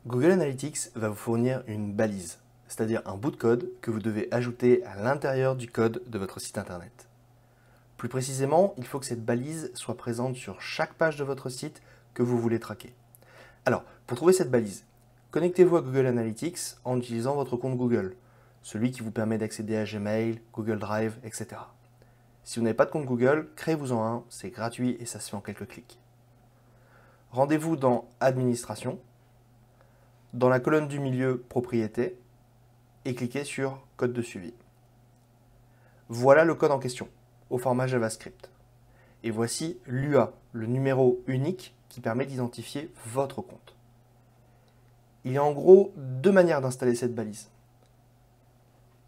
Google Analytics va vous fournir une balise, c'est-à-dire un bout de code que vous devez ajouter à l'intérieur du code de votre site internet. Plus précisément, il faut que cette balise soit présente sur chaque page de votre site que vous voulez traquer. Alors, pour trouver cette balise, connectez-vous à Google Analytics en utilisant votre compte Google, celui qui vous permet d'accéder à Gmail, Google Drive, etc. Si vous n'avez pas de compte Google, créez-vous-en un, c'est gratuit et ça se fait en quelques clics. Rendez-vous dans Administration, dans la colonne du milieu Propriétés, et cliquez sur Code de suivi. Voilà le code en question, au format JavaScript. Et voici l'UA, le numéro unique qui permet d'identifier votre compte. Il y a en gros deux manières d'installer cette balise.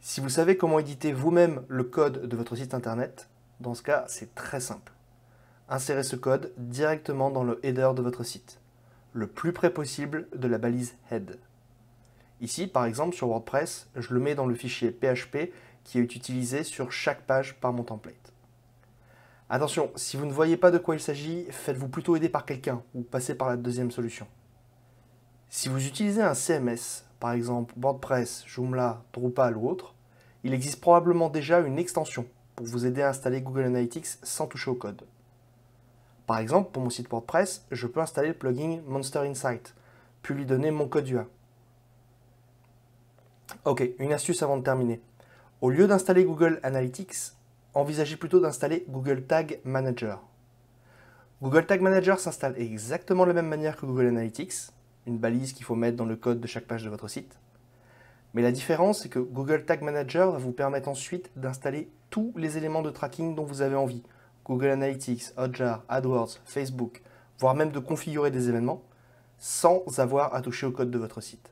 Si vous savez comment éditer vous-même le code de votre site internet, dans ce cas, c'est très simple. Insérez ce code directement dans le header de votre site, le plus près possible de la balise head. Ici, par exemple, sur WordPress, je le mets dans le fichier PHP qui est utilisé sur chaque page par mon template. Attention, si vous ne voyez pas de quoi il s'agit, faites-vous plutôt aider par quelqu'un ou passez par la deuxième solution. Si vous utilisez un CMS, par exemple WordPress, Joomla, Drupal ou autre, il existe probablement déjà une extension pour vous aider à installer Google Analytics sans toucher au code. Par exemple, pour mon site WordPress, je peux installer le plugin Monster Insight, puis lui donner mon code UA. Ok, une astuce avant de terminer. Au lieu d'installer Google Analytics, envisagez plutôt d'installer Google Tag Manager. Google Tag Manager s'installe exactement de la même manière que Google Analytics, une balise qu'il faut mettre dans le code de chaque page de votre site. Mais la différence, c'est que Google Tag Manager va vous permettre ensuite d'installer tous les éléments de tracking dont vous avez envie. Google Analytics, Hotjar, AdWords, Facebook, voire même de configurer des événements, sans avoir à toucher au code de votre site.